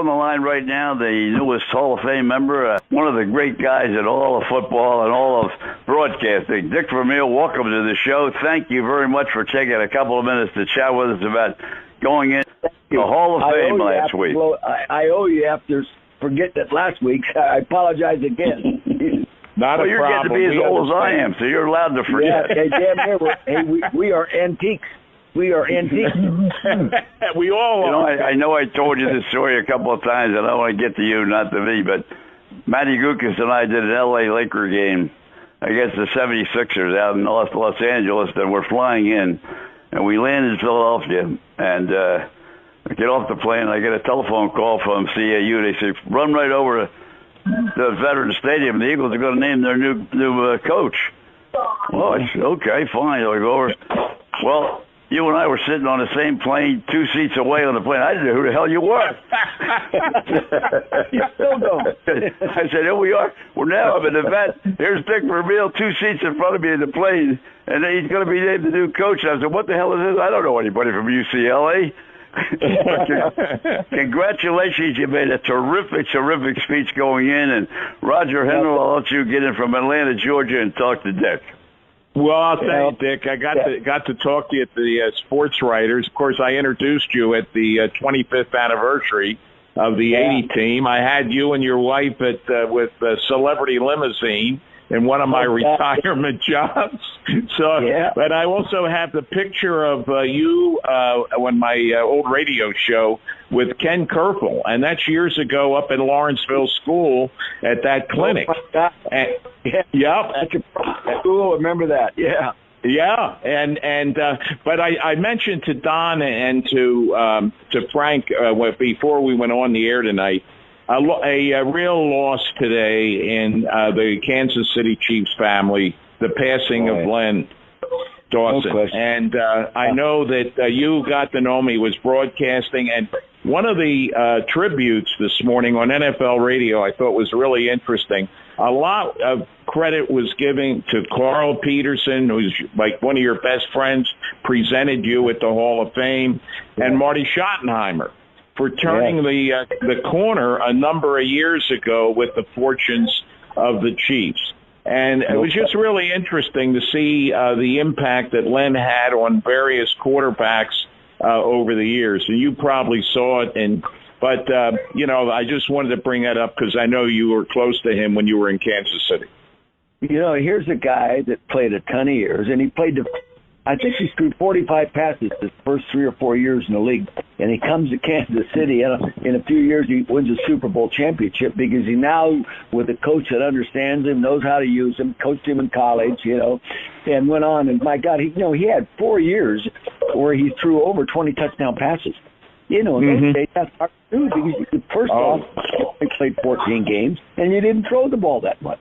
on the line right now the newest Hall of Fame member, one of the great guys in all of football and all of broadcasting. Dick Vermeil, welcome to the show. Thank you very much for taking a couple of minutes to chat with us about going in the Hall of Fame last week. I owe you after forgetting it last week. I apologize again. Well, you're getting to be as old as I am, so you're allowed to forget. Yeah, damn near. We are antiques. We are antiques. We all are. I know I told you this story a couple of times, and I want to get to you, not to me, but Matty Gukas and I did an L.A. Laker game against the 76ers out in Los Angeles, and we're flying in, and we land in Philadelphia, and I get off the plane, and I get a telephone call from CAU. They say, run right over to the Veterans Stadium. The Eagles are going to name their new coach. Well, I said, okay, fine. I go over. Well, you and I were sitting on the same plane, 2 seats away on the plane. I didn't know who the hell you were. You still don't. I said, here we are. Well, now I'm at the vet. Here's Dick Vermeil, 2 seats in front of me in the plane, and he's going to be named the new coach. I said, what the hell is this? I don't know anybody from UCLA. Congratulations, you made a terrific speech going in, and Roger Henry, I'll let you get in from Atlanta, Georgia, and talk to Dick. Well, I'll tell you, Dick, I got to talk to you at the Sports Writers. Of course, I introduced you at the 25th anniversary of the 80 team. I had you and your wife with Celebrity Limousine in one of my retirement jobs. But I also have the picture of you on my old radio show with Ken Kerfel, and that's years ago up in Lawrenceville School at that clinic. That's cool. Remember that? Yeah. Yeah, but I mentioned to Don and to Frank before we went on the air tonight, a real loss today in the Kansas City Chiefs family, the passing of Len Dawson. No and I know that you got to know me, was broadcasting, and one of the tributes this morning on NFL radio I thought was really interesting. A lot of credit was given to Carl Peterson, who's like one of your best friends, presented you at the Hall of Fame, and Marty Schottenheimer for turning the corner a number of years ago with the fortunes of the Chiefs. And it was just really interesting to see the impact that Len had on various quarterbacks over the years. And you probably saw it. But I just wanted to bring that up because I know you were close to him when you were in Kansas City. Here's a guy that played a ton of years, and he played I think he threw 45 passes his first 3 or 4 years in the league, and he comes to Kansas City, and in a few years he wins a Super Bowl championship because he now, with a coach that understands him, knows how to use him, coached him in college, and went on. And my God, he had 4 years where he threw over 20 touchdown passes. In those days, that's hard to do because first off, he played 14 games, and you didn't throw the ball that much.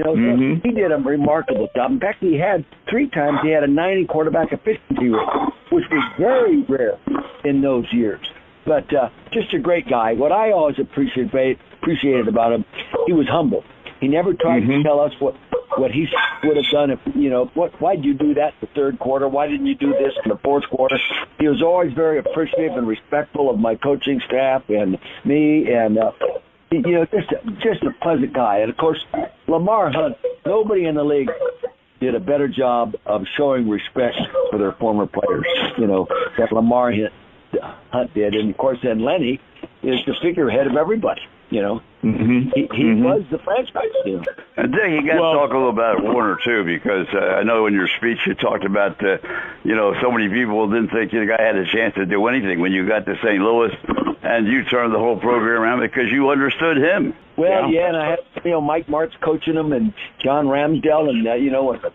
So he did a remarkable job. In fact, he had 3 times he had a 90 quarterback efficiency rate, which was very rare in those years. But just a great guy. What I always appreciated about him, he was humble. He never tried to tell us what he would have done if, why'd you do that in the third quarter? Why didn't you do this in the fourth quarter? He was always very appreciative and respectful of my coaching staff and me, and just a pleasant guy. And, of course, Lamar Hunt, nobody in the league did a better job of showing respect for their former players, that Lamar Hunt did. And, of course, then Lenny is the figurehead of everybody, He was the franchise, And Dick, you got to talk a little about Warner, too, because I know in your speech you talked about, so many people didn't think the guy had a chance to do anything when you got to St. Louis, and you turned the whole program around because you understood him. Well, and I had, Mike Martz coaching him and John Ramsdale, and,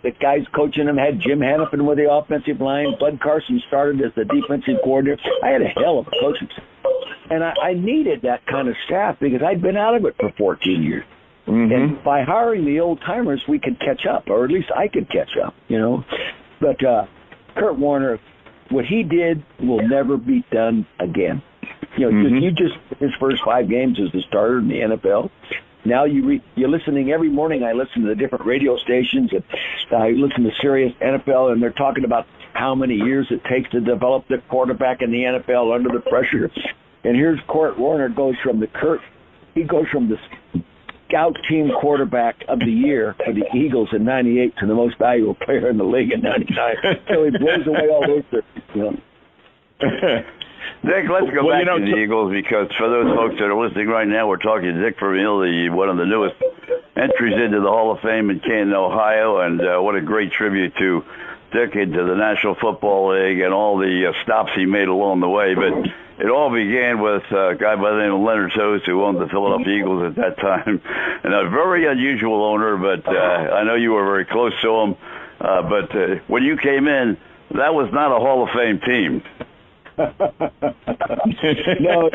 the guys coaching him had Jim Hannafin with the offensive line. Bud Carson started as the defensive coordinator. I had a hell of a coaching staff. And I needed that kind of staff because I'd been out of it for 14 years. And by hiring the old-timers, we could catch up, or at least I could catch up, But Kurt Warner, what he did will never be done again. Just his first 5 games as a starter in the NFL. Now you're listening every morning. I listen to the different radio stations, and I listen to Sirius NFL, and they're talking about how many years it takes to develop the quarterback in the NFL under the pressure. And here's Kurt Warner goes from the scout team quarterback of the year for the Eagles in '98 to the most valuable player in the league in '99. So he blows away all those things. Dick, let's go back to the Eagles, because for those folks that are listening right now, we're talking to Dick Vermeil, one of the newest entries into the Hall of Fame in Canton, Ohio, and what a great tribute to Dick and to the National Football League and all the stops he made along the way. But it all began with a guy by the name of Leonard Toast, who owned the Philadelphia Eagles at that time, and a very unusual owner, but I know you were very close to him. But when you came in, that was not a Hall of Fame team. No,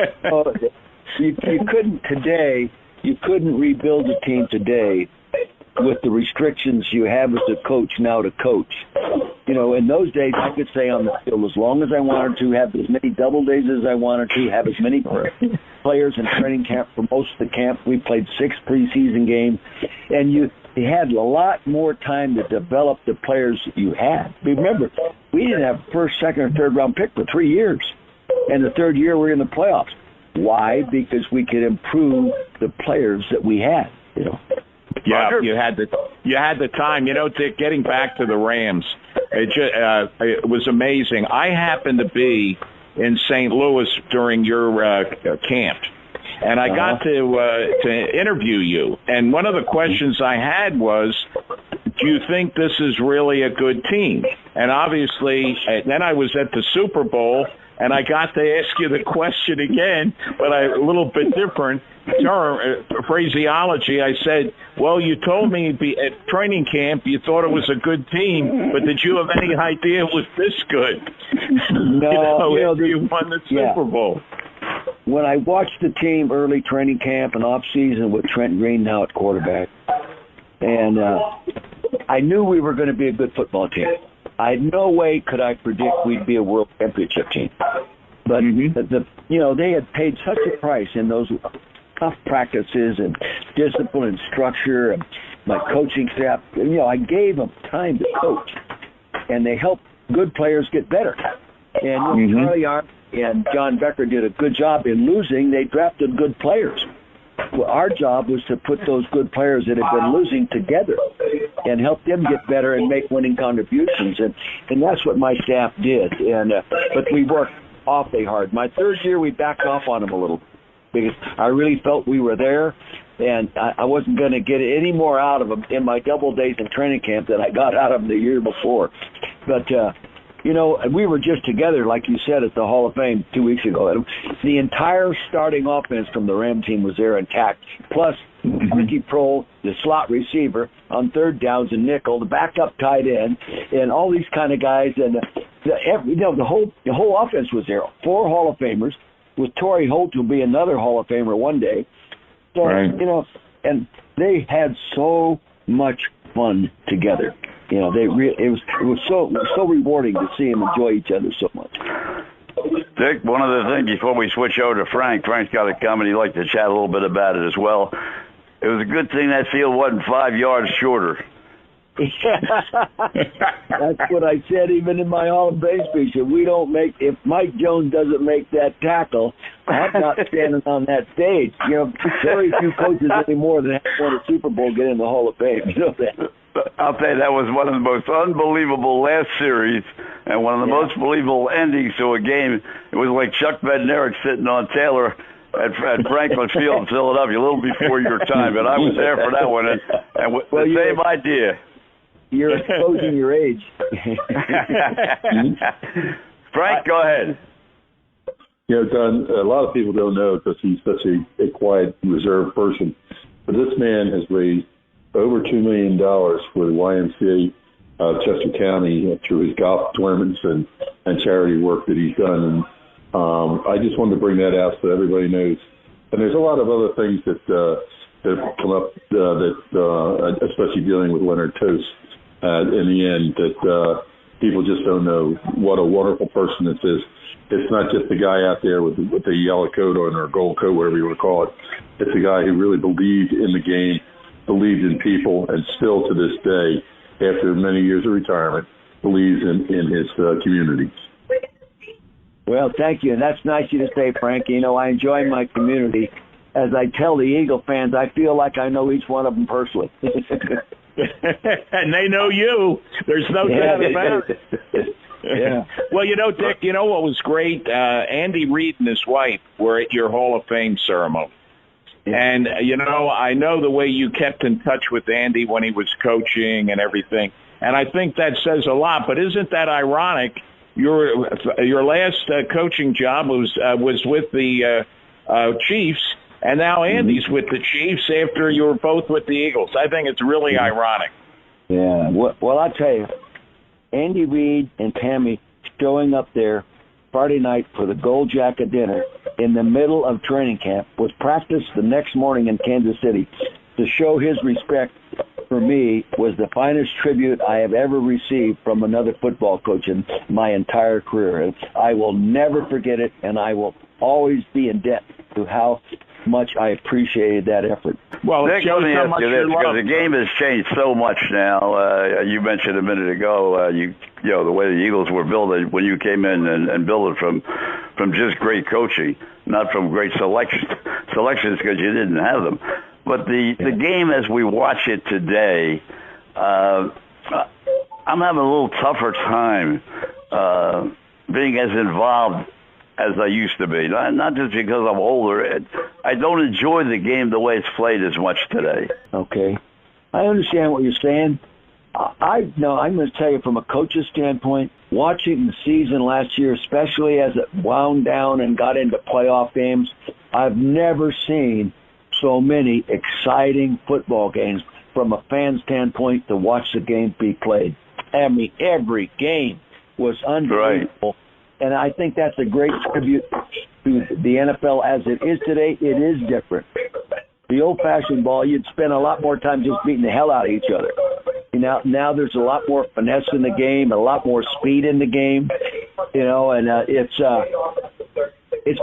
you couldn't today. You couldn't rebuild a team today with the restrictions you have as a coach now to coach. In those days, I could stay on the field as long as I wanted to, have as many double days as I wanted to, have as many players in training camp for most of the camp. We played 6 preseason games, and you had a lot more time to develop the players you had. Remember, we didn't have first, second, or third round pick for 3 years, and the third year we're in the playoffs. Why? Because we could improve the players that we had. Yeah, you had the time. Dick, getting back to the Rams, it was amazing. I happened to be in St. Louis during your camp, and I got to interview you. And one of the questions I had was, do you think this is really a good team? And obviously, then I was at the Super Bowl, and I got to ask you the question again, but a little bit different phraseology. I said, well, you told me at training camp you thought it was a good team, but did you have any idea it was this good? No. You won the Super Bowl. When I watched the team early training camp and off season with Trent Green now at quarterback, and I knew we were going to be a good football team. No way could I predict we'd be a world championship team. But they had paid such a price in those tough practices and discipline and structure, and my coaching staff. I gave them time to coach, and they helped good players get better. And Charlie Arm and John Becker did a good job in losing. They drafted good players. Well, our job was to put those good players that had been losing together and help them get better and make winning contributions. And that's what my staff did. But we worked awfully hard. My third year, we backed off on them a little because I really felt we were there, and I wasn't going to get any more out of them in my double days in training camp than I got out of them the year before. But we were just together, like you said, at the Hall of Fame 2 weeks ago. And the entire starting offense from the Ram team was there intact, plus Ricky Prohl, the slot receiver, on third downs and nickel, the backup tight end, and all these kind of guys. And the whole offense was there. 4 Hall of Famers, with Torrey Holt, who'll be another Hall of Famer one day. So, and they had so much fun together. It was so rewarding to see them enjoy each other so much. Dick, one other thing before we switch over to Frank. Frank's got a comment. He'd like to chat a little bit about it as well. It was a good thing that field wasn't 5 yards shorter. That's what I said even in my Hall of Fame speech. If Mike Jones doesn't make that tackle, I'm not standing on that stage. Very few coaches anymore that have won a Super Bowl get in the Hall of Fame. You know that. I'll tell you, that was one of the most unbelievable last series and one of the most believable endings to a game. It was like Chuck Bednarik sitting on Taylor at Franklin Field in Philadelphia a little before your time, but I was there for that one, and the same idea. You're exposing your age. Frank, go ahead. Don, a lot of people don't know because he's such a quiet, reserved person, but this man has raised over $2 million for the YMCA Chester County through his golf tournaments and charity work that he's done. And I just wanted to bring that out so everybody knows. And there's a lot of other things that have come up that especially dealing with Leonard Toast in the end, that people just don't know what a wonderful person this is. It's not just the guy out there with the yellow coat on or gold coat, whatever you want to call it. It's a guy who really believed in the game, believed in people, and still to this day, after many years of retirement, believes in his community. Well, thank you, and that's nice of you to say, Frank. You know, I enjoy my community. As I tell the Eagle fans, I feel like I know each one of them personally. And they know you. There's no doubt about it. Yeah. Well, you know, Dick, you know what was great? Andy Reid and his wife were at your Hall of Fame ceremony. Yeah. And, you know, I know the way you kept in touch with Andy when he was coaching and everything. And I think that says a lot. But isn't that ironic? Your last coaching job was with the Chiefs, and now Andy's with the Chiefs after you were both with the Eagles. I think it's really ironic. Yeah. Well, I'll tell you, Andy Reid and Tammy showing up there Friday night for the Gold Jacket dinner in the middle of training camp with practice the next morning in Kansas City to show his respect for me was the finest tribute I have ever received from another football coach in my entire career. And I will never forget it, and I will always be in debt to how much I appreciated that effort. Well, Nick, let me ask you this, because the game has changed so much now. You mentioned a minute ago, you know, the way the Eagles were built when you came in and built it from just great coaching, not from great selections because you didn't have them. But the game as we watch it today, I'm having a little tougher time being as involved as I used to be. Not just because I'm older. I don't enjoy the game the way it's played as much today. Okay. I understand what you're saying. I'm going to tell you from a coach's standpoint, watching the season last year, especially as it wound down and got into playoff games, I've never seen so many exciting football games from a fan standpoint to watch the game be played. I mean, every game was unbelievable. Right. And I think that's a great tribute to the NFL as it is today. It is different. The old-fashioned ball, you'd spend a lot more time just beating the hell out of each other. Now there's a lot more finesse in the game, a lot more speed in the game, you know, and it's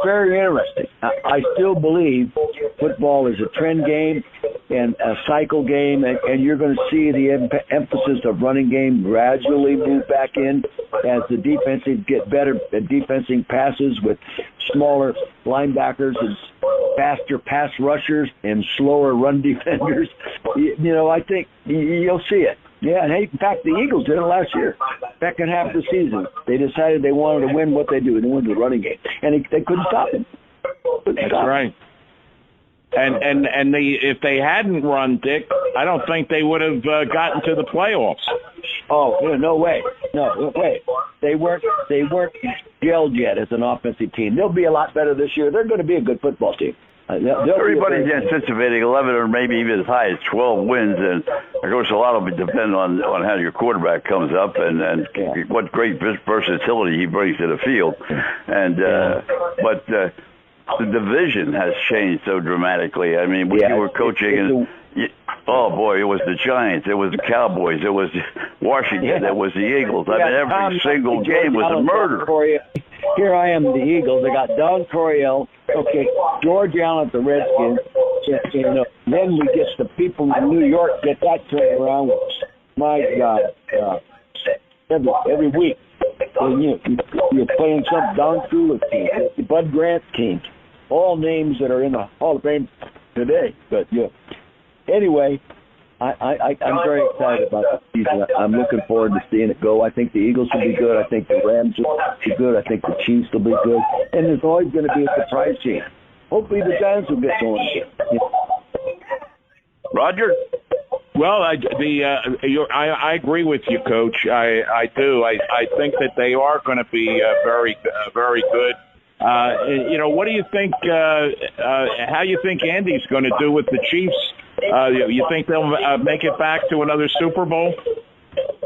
very interesting. I still believe football is a trend game and a cycle game, and you're going to see the emphasis of running game gradually move back in as the defenses get better at defensing passes with smaller linebackers and faster pass rushers and slower run defenders. You know, I think you'll see it. Yeah, and in fact, the Eagles did it last year. Second half of the season, they decided they wanted to win what they do. They win the running game, and they couldn't stop it. That's right. And if they hadn't run, Dick, I don't think they would have gotten to the playoffs. Oh, no way. No way. They weren't gelled yet as an offensive team. They'll be a lot better this year. They're going to be a good football team. Everybody's anticipating 11 or maybe even as high as 12 wins, and of course a lot of it depends on how your quarterback comes up and what great versatility he brings to the field. And but the division has changed so dramatically. I mean, when you were coaching, oh boy, it was the Giants, it was the Cowboys, it was Washington, it was the Eagles. I mean, every single game was a murder. Here I am, the Eagles. I got Don Coryell, George Allen at the Redskins. Then we get the people in New York get that turned around. My God, every week. And you're playing some Don Shula team, Bud Grant team, all names that are in the Hall of Fame today. But anyway, I'm very excited about the season. I'm looking forward to seeing it go. I think the Eagles will be good. I think the Rams will be good. I think the Chiefs will be good. And there's always going to be a surprise team. Hopefully the Giants will get going again. Roger? Well, I agree with you, Coach. I do. I think that they are going to be very good. What do you think? How you think Andy's going to do with the Chiefs? You think they'll make it back to another Super Bowl?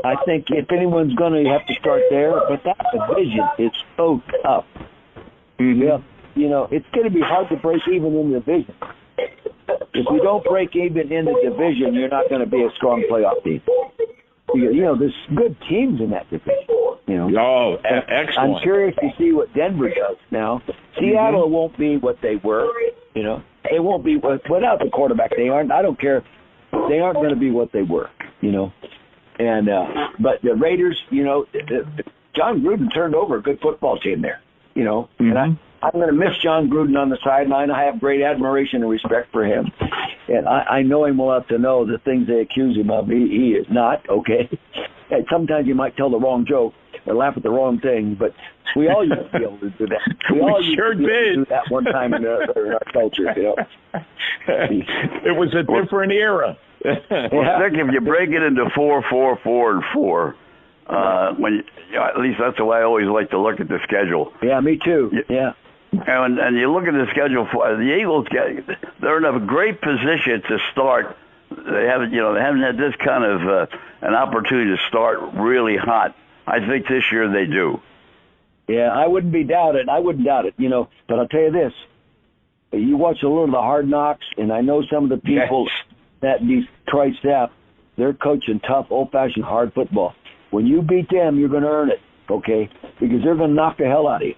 I think if anyone's going to, you have to start there. But that division is so tough. Mm-hmm. Yeah, it's going to be hard to break even in the division. If you don't break even in the division, you're not going to be a strong playoff team. There's good teams in that division. Oh, excellent. I'm curious to see what Denver does now. Seattle won't be what they were. They won't be without the quarterback. They aren't. I don't care. They aren't going to be what they were. And but the Raiders. John Gruden turned over a good football team there. and I'm going to miss John Gruden on the sideline. I have great admiration and respect for him. And I know him well enough to know the things they accuse him of, he is not, okay? And sometimes you might tell the wrong joke or laugh at the wrong thing, but we all used to be able to do that. We sure did. Do that one time in our culture, It was a different era. Well, Dick, if you break it into 4, 4, 4, and 4, when at least that's the way I always like to look at the schedule. Yeah, me too. Yeah. And you look at the schedule for the Eagles. They're in a great position to start. They haven't had this kind of an opportunity to start really hot. I think this year they do. Yeah, I wouldn't doubt it. But I'll tell you this: you watch a little of the Hard Knocks, and I know some of the people that Detroit staff, they're coaching tough, old-fashioned, hard football. When you beat them, you're going to earn it, okay? Because they're going to knock the hell out of you.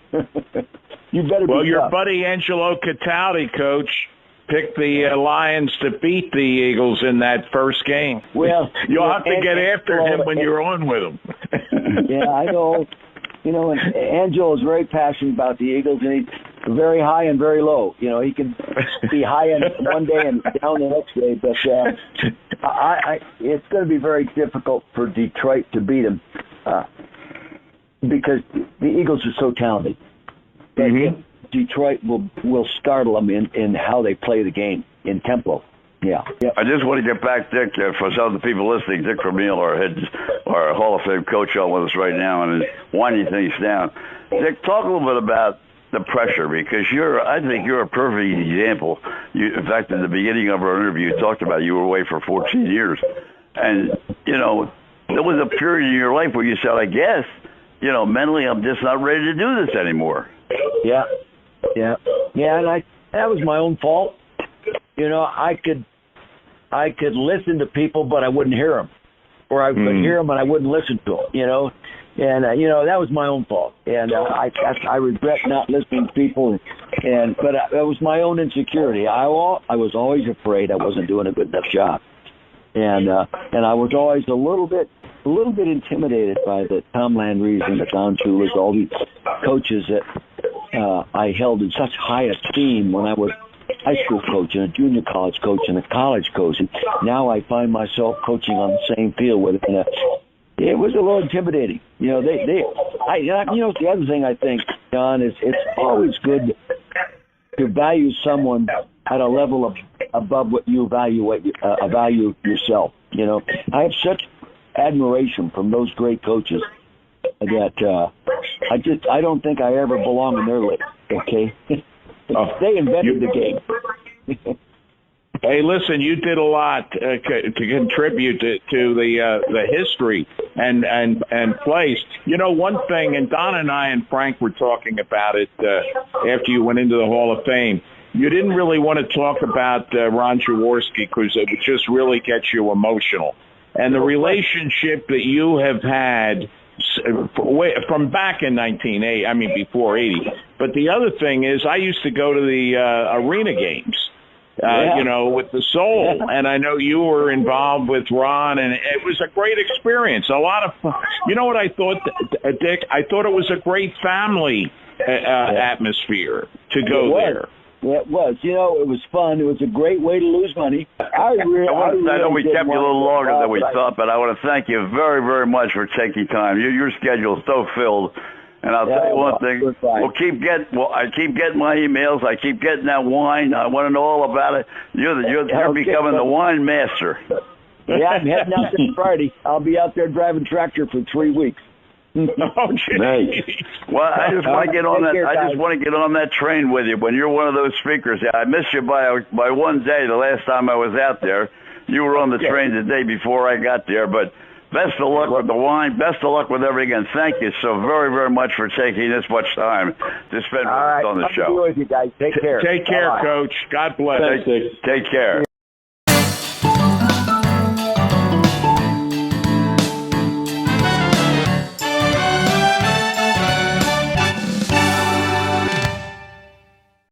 You better be your tough. buddy Angelo Cataldi, Coach, picked the Lions to beat the Eagles in that first game. Well, you'll have to get after him when you're on with him. Yeah, I know. And Angelo is very passionate about the Eagles, and he's very high and very low. He can be high one day and down the next day. But it's going to be very difficult for Detroit to beat him because the Eagles are so talented. Detroit will startle them in how they play the game, in tempo. Yeah. Yep. I just want to get back, Dick, for some of the people listening. Dick Vermeil, our Hall of Fame coach, on with us right now, and is winding things down. Dick, talk a little bit about the pressure, because I think you're a perfect example. In fact, in the beginning of our interview, you talked about you were away for 14 years, and there was a period in your life where you said, I guess, mentally, I'm just not ready to do this anymore. Yeah, and that was my own fault. I could listen to people, but I wouldn't hear them, or I could hear them and I wouldn't listen to them. And that was my own fault, and I regret not listening to people. But it was my own insecurity. I was always afraid I wasn't doing a good enough job, and I was always a little bit intimidated by the Tom Landry's and the Don Shulas, all these coaches that I held in such high esteem when I was high school coach and a junior college coach and a college coach. And now I find myself coaching on the same field with them. It was a little intimidating. The other thing I think, John, is it's always good to value someone at a level above what you value yourself. I have such admiration from those great coaches that I don't think I ever belong in their league. Okay, they invented the game. Hey, listen, you did a lot to contribute to the history and place. One thing, and Don and I and Frank were talking about it after you went into the Hall of Fame. You didn't really want to talk about Ron Jaworski because it would just really get you emotional. And the relationship that you have had from back in 1980, before 80. But the other thing is, I used to go to the arena games, with the Soul. And I know you were involved with Ron, and it was a great experience. A lot of fun. You know what I thought, Dick? I thought it was a great family atmosphere to go there. Yeah, it was. It was fun. It was a great way to lose money. I know we kept you a little longer than we thought, but I want to thank you very, very much for taking time. Your schedule is so filled. And I'll tell you one thing. I keep getting my emails. I keep getting that wine. I want to know all about it. You're becoming the wine master. Yeah, I'm heading out this Friday. I'll be out there driving tractor for 3 weeks. Oh, nice. Well, I just want to get on that. I just want to get on that train with you when you're one of those speakers. I missed you by one day. The last time I was out there, you were on the train the day before I got there. But best of luck with the wine. Best of luck with everything, and thank you so very, very much for taking this much time to spend with us on the show. All right, with you guys. Take care. Take care, Coach. God bless. Take care.